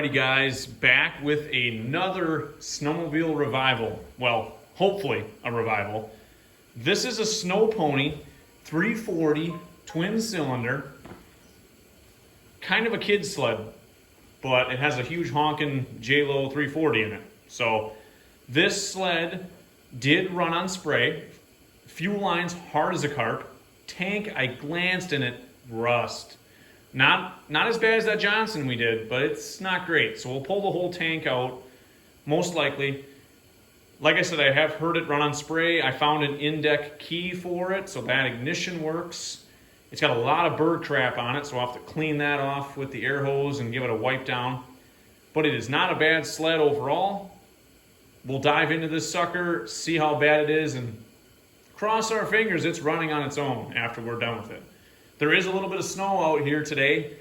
Alrighty guys, back with another snowmobile revival. Well, hopefully a revival. This is a Sno-Pony 340 twin cylinder. Kind of a kid's sled, but it has a huge honking J-Lo 340 in it. So this sled did run on spray. Fuel lines hard as a carp. Tank, I glanced in it, rust. Not as bad as that Johnson we did, but it's not great. So we'll pull the whole tank out, most likely. Like I said, I have heard it run on spray. I found an in-deck key for it, so that ignition works. It's got a lot of bird crap on it, so I'll have to clean that off with the air hose and give it a wipe down. But it is not a bad sled overall. We'll dive into this sucker, see how bad it is, and cross our fingers it's running on its own after we're done with it. There is a little bit of snow out here today.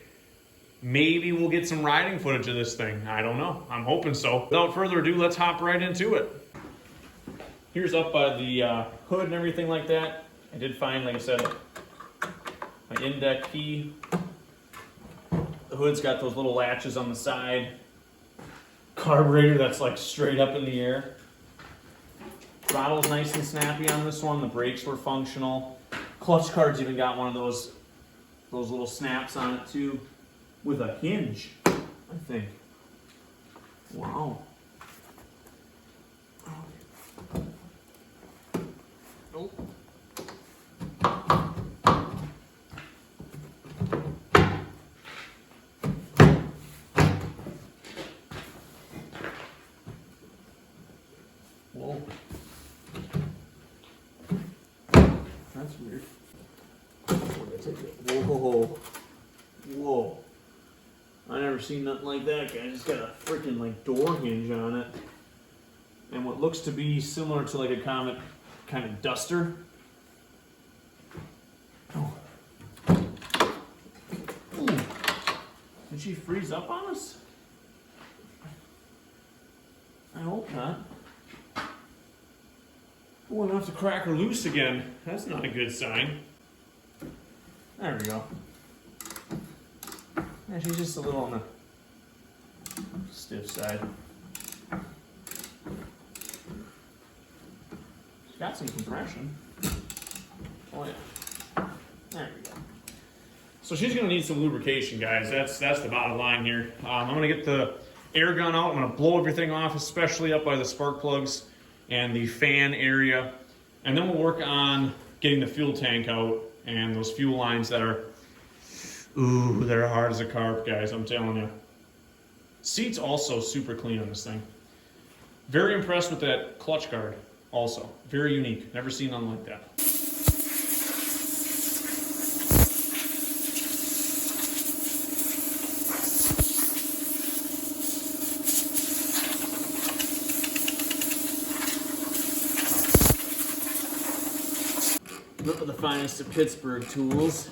Maybe we'll get some riding footage of this thing. I don't know. I'm hoping so. Without further ado, let's hop right into it. Here's up by the hood and everything like that. I did find, like I said, my in-deck key. The hood's got those little latches on the side. Carburetor that's like straight up in the air. Throttle's nice and snappy on this one. The brakes were functional. Clutch card's even got one of those little snaps on it too, with a hinge, I think. Wow. Nope. Whoa. That's weird. Whoa. Whoa. I never seen nothing like that, guys. It's got a freaking like door hinge on it. And what looks to be similar to like a Comet kind of duster. Oh. Ooh. Did she freeze up on us? I hope not. We'll have to crack her loose again. That's not a good sign. There we go. Yeah, she's just a little on the stiff side. She's got some compression. Oh yeah. There we go. So she's gonna need some lubrication, guys. That's the bottom line here. I'm gonna get the air gun out. I'm gonna blow everything off, especially up by the spark plugs and the fan area. And then we'll work on getting the fuel tank out and those fuel lines that are, ooh, they're hard as a carp, guys, I'm telling you. Seat's also super clean on this thing. Very impressed with that clutch guard also. Very unique. Never seen none like that. Look at the finest of Pittsburgh tools.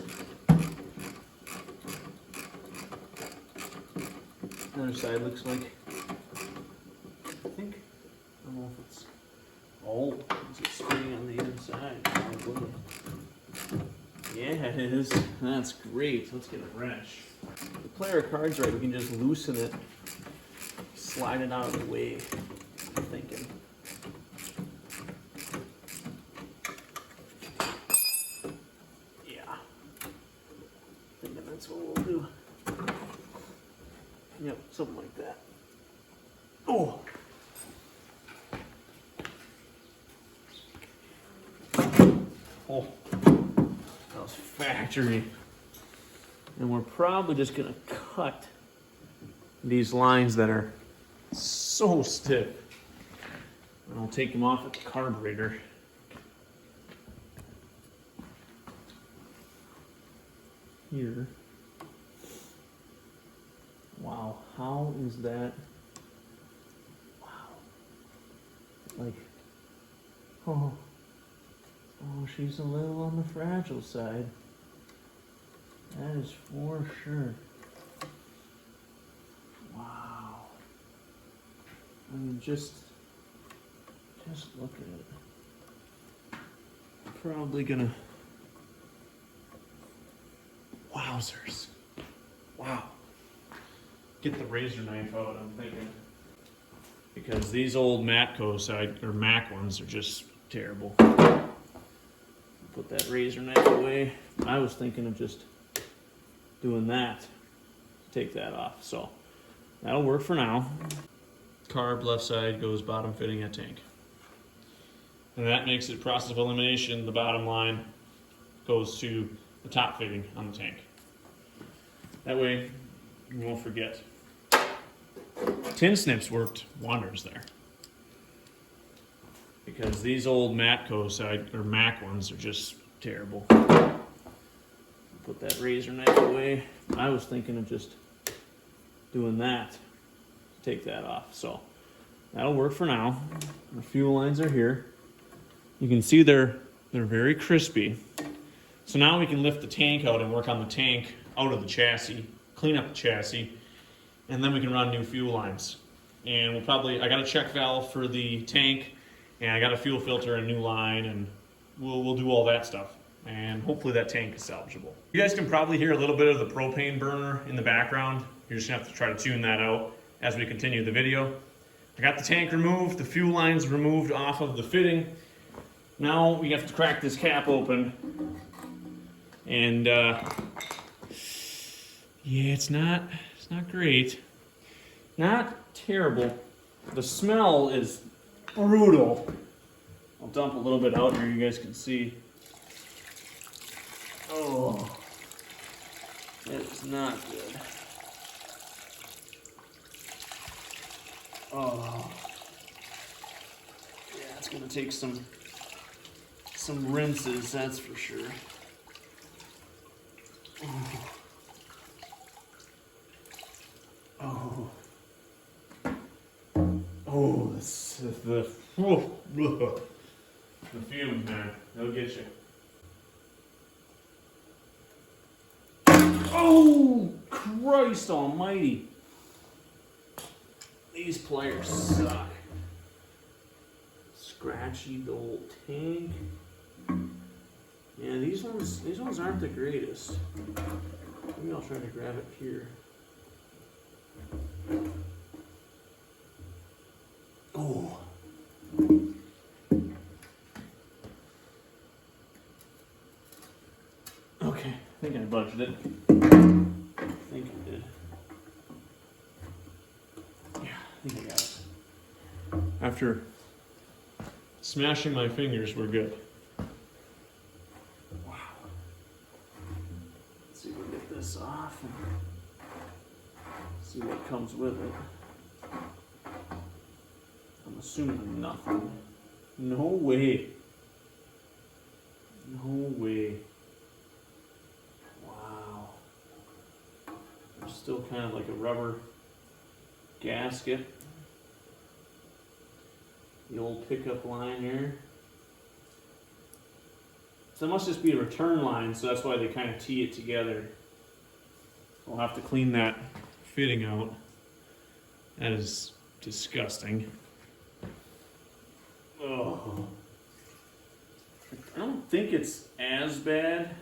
Other side looks like, I don't know if it's, oh, is it spinning on the inside? Probably. Yeah, it is. That's great. Let's get a wrench. If the player card's right, we can just loosen it, slide it out of the way, I'm thinking. That's what we'll do. Yep, something like that. Oh! Oh, that was factory. And we're probably just gonna cut these lines that are so stiff. And I'll take them off at the carburetor. Here. Wow, how is that? Wow. Like, oh, she's a little on the fragile side. That is for sure. Wow. I mean, just look at it. Probably gonna, wowzers. Wow. get the razor knife out, I'm thinking. Because these old Matco or Mac ones are just terrible. Put that razor knife away. I was thinking of just doing that. Take that off. So that'll work for now. Carb left side goes bottom fitting at tank. And that makes it process of elimination. The bottom line goes to the top fitting on the tank. That way you won't forget. Tin snips worked wonders there. Because these old Matco or Mac ones are just terrible. Put that razor knife away. I was thinking of just doing that. Take that off. So that'll work for now. The fuel lines are here. You can see they're very crispy. So now we can lift the tank out and work on the tank out of the chassis, clean up the chassis, and then we can run new fuel lines. And we'll probably, I got a check valve for the tank, and I got a fuel filter and a new line, and we'll do all that stuff. And hopefully that tank is salvageable. You guys can probably hear a little bit of the propane burner in the background. You're just gonna have to try to tune that out as we continue the video. I got the tank removed, the fuel lines removed off of the fitting. Now we have to crack this cap open. And yeah, it's not great. Not terrible. The smell is brutal. I'll dump a little bit out here, you guys can see. Oh, that is not good. Oh, yeah, it's gonna take some rinses, that's for sure. Oh, oh, this is the fumes, man. They'll get you. Oh, Christ almighty. These pliers suck. Scratchy old tank. Yeah, these ones aren't the greatest. Maybe I'll try to grab it here. Oh. Okay, I think I budged it. I think I did. Yeah, I think I got it. After smashing my fingers, we're good. Wow. Let's see if we can get this off and see what comes with it. I'm assuming nothing. No way. No way. Wow. There's still kind of like a rubber gasket. The old pickup line here. So it must just be a return line, so that's why they kind of tee it together. We'll have to clean that fitting out. That is disgusting. Oh. I don't think it's as bad.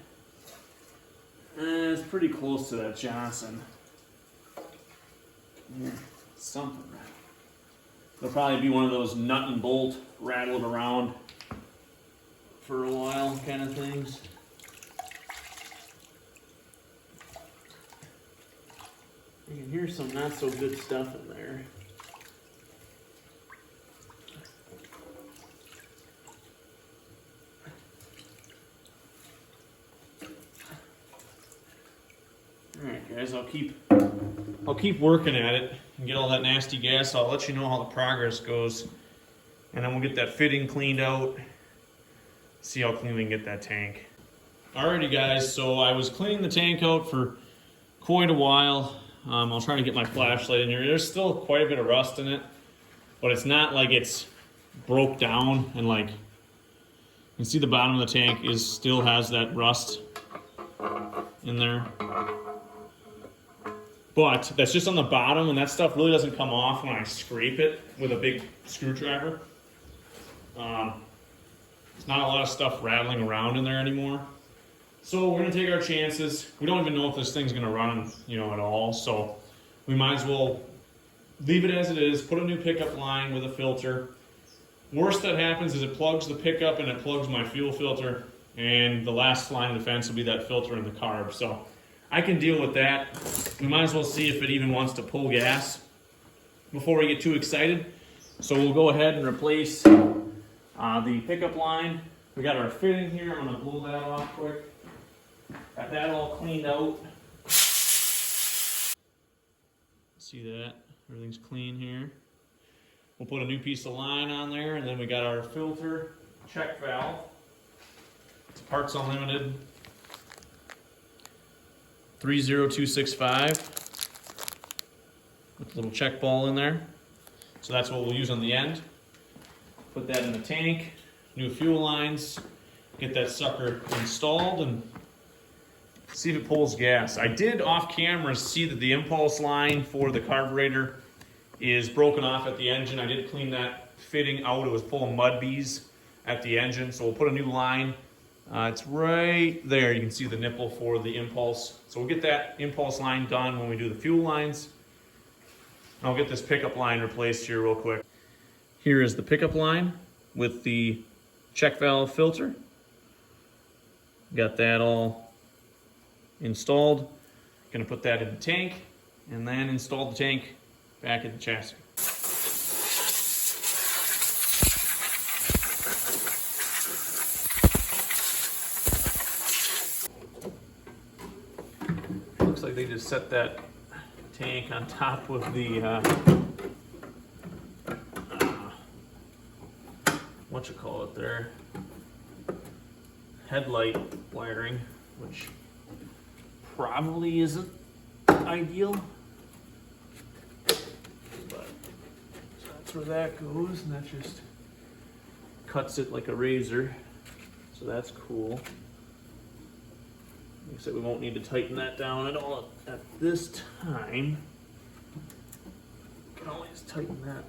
It's pretty close to that Johnson. Yeah, something. It'll probably be one of those nut and bolt rattled around for a while kind of things. You can hear some not so good stuff in there. Alright guys, I'll keep working at it and get all that nasty gas. I'll let you know how the progress goes. And then we'll get that fitting cleaned out. See how clean we can get that tank. Alrighty guys, so I was cleaning the tank out for quite a while. I'll try to get my flashlight in here. There's still quite a bit of rust in it, but it's not like it's broke down and like, you can see the bottom of the tank still has that rust in there. But that's just on the bottom, and that stuff really doesn't come off when I scrape it with a big screwdriver. There's not a lot of stuff rattling around in there anymore. So we're gonna take our chances. We don't even know if this thing's gonna run, at all. So we might as well leave it as it is, put a new pickup line with a filter. Worst that happens is it plugs the pickup and it plugs my fuel filter, and the last line of defense will be that filter in the carb. So I can deal with that. We might as well see if it even wants to pull gas before we get too excited. So we'll go ahead and replace the pickup line. We got our fitting here. I'm gonna blow that off quick. Got that all cleaned out. See that? Everything's clean here. We'll put a new piece of line on there, and then we got our filter check valve. It's Parts Unlimited 30265 with a little check ball in there. So that's what we'll use on the end. Put that in the tank, new fuel lines, get that sucker installed, and see if it pulls gas. I did off camera see that the impulse line for the carburetor is broken off at the engine. I did clean that fitting out. It was full of mud bees at the engine, so we'll put a new line. It's right there. You can see the nipple for the impulse. So we'll get that impulse line done when we do the fuel lines. I'll get this pickup line replaced here real quick. Here is the pickup line with the check valve filter. Got that all installed. Gonna put that in the tank and then install the tank back in the chassis. Looks like they just set that tank on top of the what you call it there, headlight wiring, which probably isn't ideal, but so that's where that goes, and that just cuts it like a razor, so that's cool. Like I said, we won't need to tighten that down at all at this time. You can always tighten that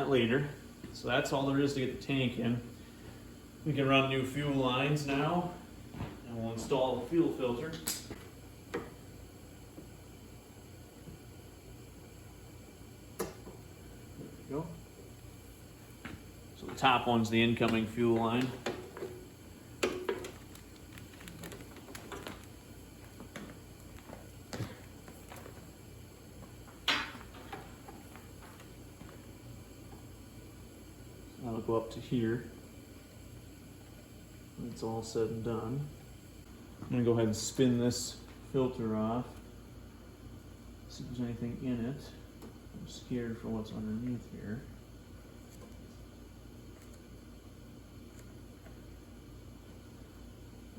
later. So that's all there is to get the tank in. We can run new fuel lines now, and we'll install the fuel filter. There we go. So the top one's the incoming fuel line. That'll go up to here. When it's all said and done. I'm gonna go ahead and spin this filter off. See if there's anything in it. I'm scared for what's underneath here.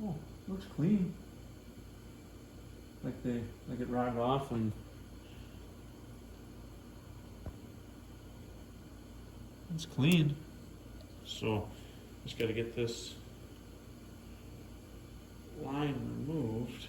Oh, looks clean. Like it rotted off and it's clean. So just got to get this line removed.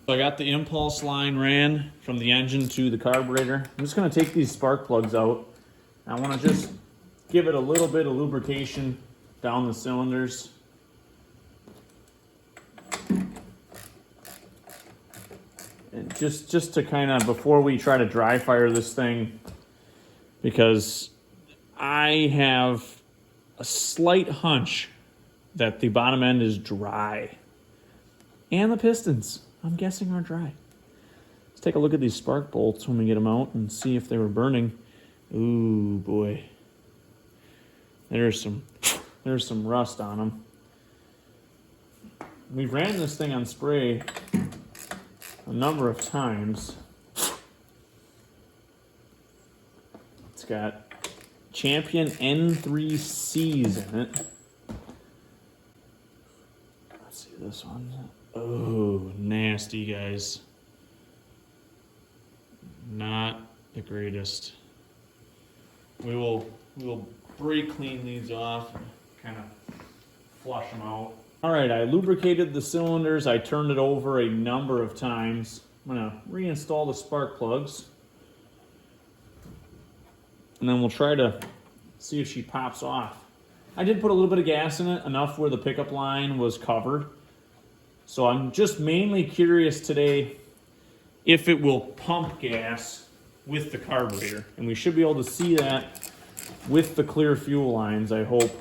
So I got the impulse line ran from the engine to the carburetor. I'm just going to take these spark plugs out. I want to just give it a little bit of lubrication down the cylinders. And just to kind of, before we try to dry fire this thing, because I have a slight hunch that the bottom end is dry. And the pistons, I'm guessing, are dry. Let's take a look at these spark bolts when we get them out and see if they were burning. Ooh, boy. There's some rust on them. We've ran this thing on spray a number of times. It's got Champion N3Cs in it. Let's see this one. Oh, nasty, guys. Not the greatest. We will brake clean these off and kind of flush them out. All right, I lubricated the cylinders. I turned it over a number of times. I'm gonna reinstall the spark plugs. And then we'll try to see if she pops off. I did put a little bit of gas in it, enough where the pickup line was covered. So I'm just mainly curious today if it will pump gas with the carburetor. And we should be able to see that with the clear fuel lines, I hope,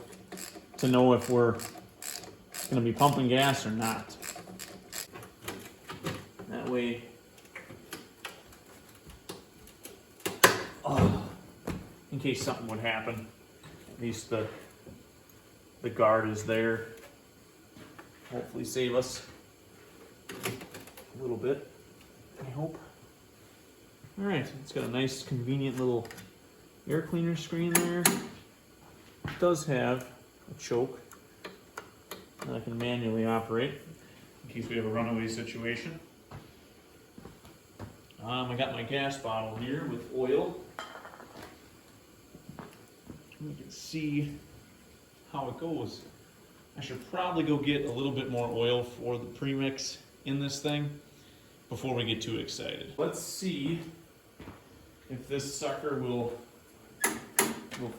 to know if we're gonna be pumping gas or not. That way, in case something would happen, at least the guard is there. Hopefully save us a little bit, I hope. All right, it's got a nice convenient little air cleaner screen there. It does have a choke that I can manually operate in case we have a runaway situation. I got my gas bottle here with oil. You can see how it goes. I should probably go get a little bit more oil for the premix in this thing before we get too excited. Let's see if this sucker will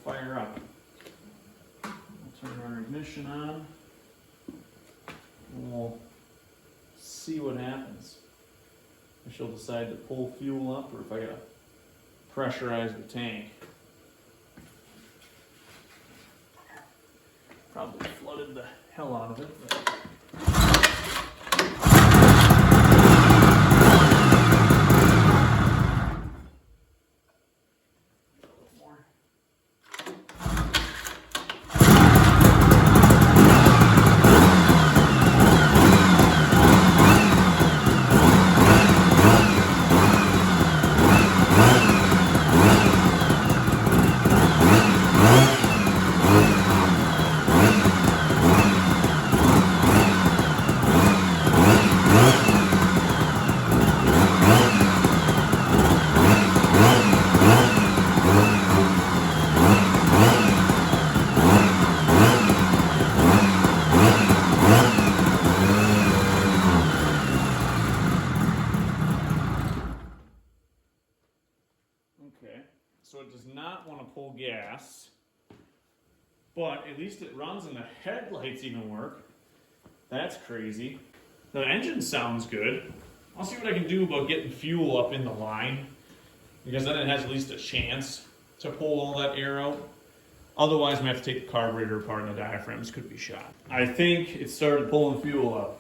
fire up. We'll turn our ignition on and we'll see what happens. If she'll decide to pull fuel up or if I gotta pressurize the tank. Probably flooded the hell out of it. But so it does not want to pull gas, but at least it runs and the headlights even work. That's crazy. The engine sounds good. I'll see what I can do about getting fuel up in the line, because then it has at least a chance to pull all that air out. Otherwise, we have to take the carburetor apart and the diaphragms could be shot. I think it started pulling fuel up.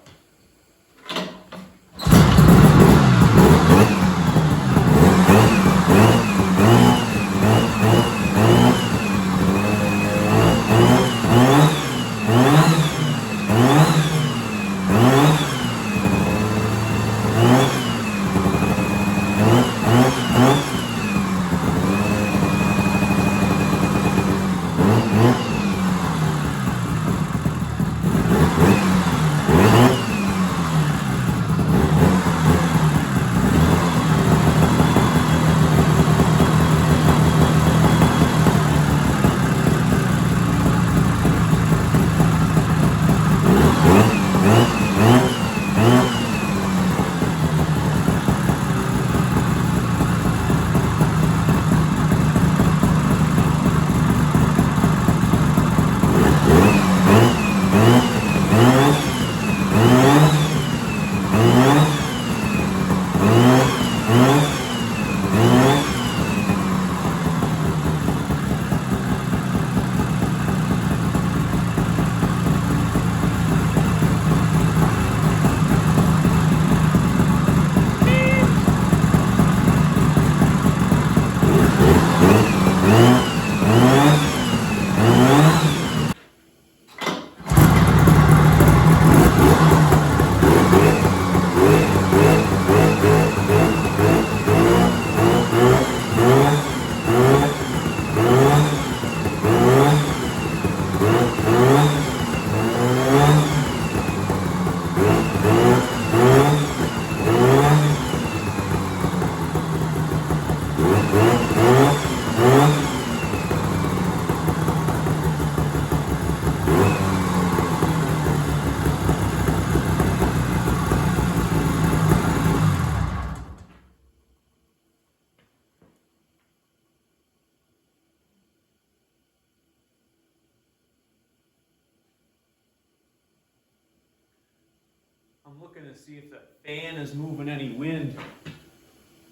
I'm looking to see if the fan is moving any wind.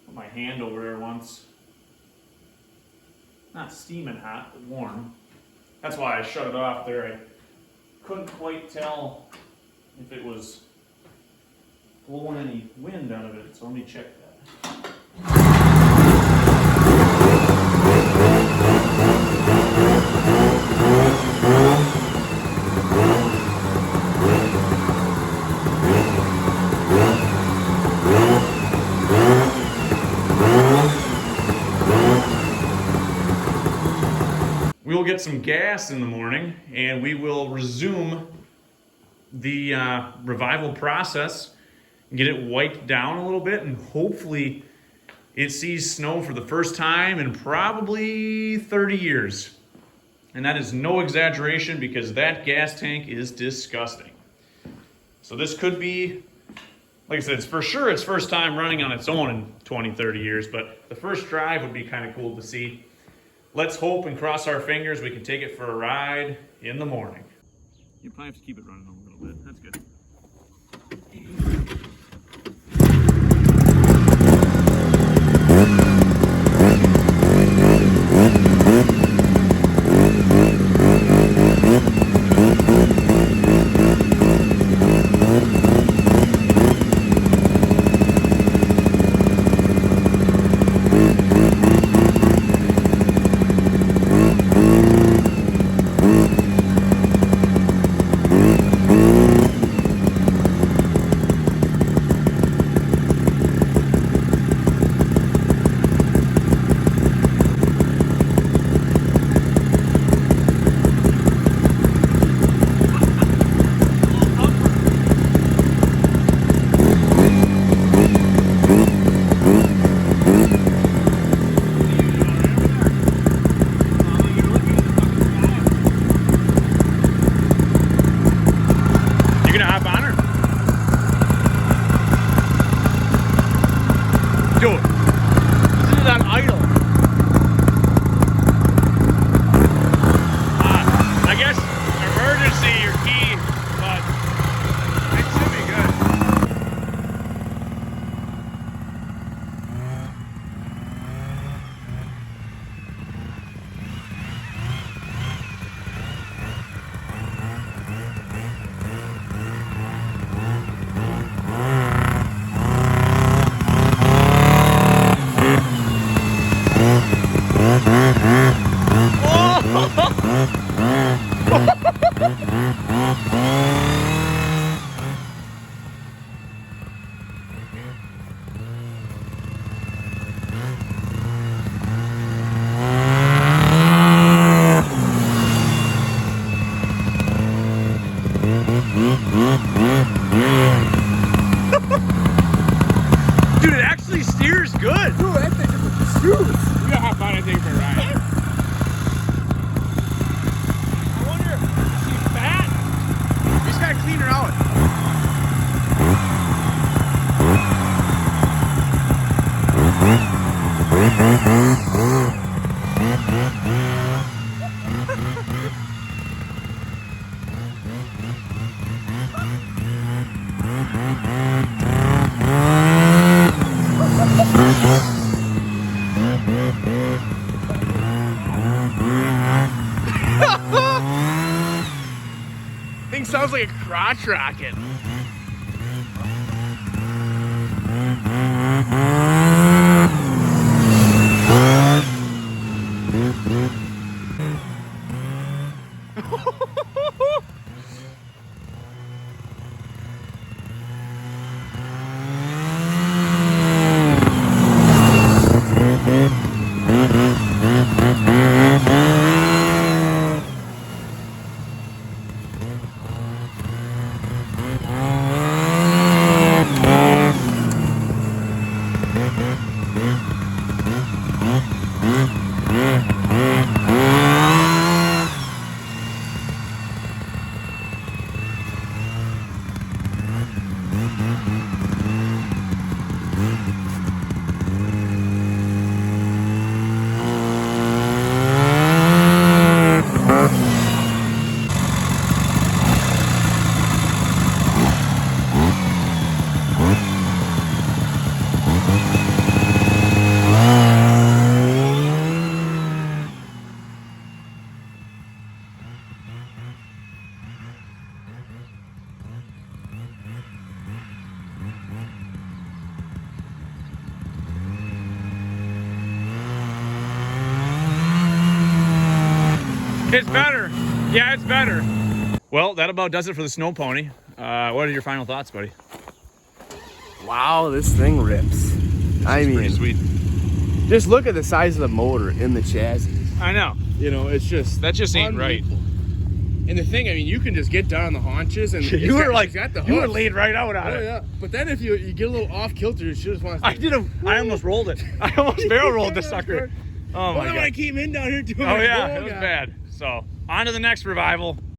Put my hand over there once. Not steaming hot, but warm. That's why I shut it off there. I couldn't quite tell if it was blowing any wind out of it, so let me check that. We will get some gas in the morning and we will resume the revival process, get it wiped down a little bit, and hopefully it sees snow for the first time in probably 30 years. And that is no exaggeration because that gas tank is disgusting. So this could be, like I said, it's for sure its first time running on its own in 20, 30 years, but the first drive would be kind of cool to see. Let's hope and cross our fingers we can take it for a ride in the morning. You probably have to keep it running a little bit. That's good. Dude, it actually steers good. Dude, that thing is huge. We gotta hop on and take it for a ride. I wonder if she's fat. We just gotta clean her out. Thing sounds like a crotch rocket. It's better. Yeah, it's better. Well, that about does it for the Snow Pony. What are your final thoughts, buddy? Wow, this thing rips. I mean, Pretty sweet. just look at the size of the motor in the chassis. I know. You know, it's just That just ain't right. unbelievable. And the thing, I mean, you can just get down on the haunches and You were like, it's got the you were hooks. laid right out on Oh it. yeah, but then if you get a little off kilter, you just want to. I almost rolled it. I almost barrel rolled the sucker. Oh my Well, then when I god. came in down here doing Oh my yeah, roll, it was God. bad. So on to the next revival.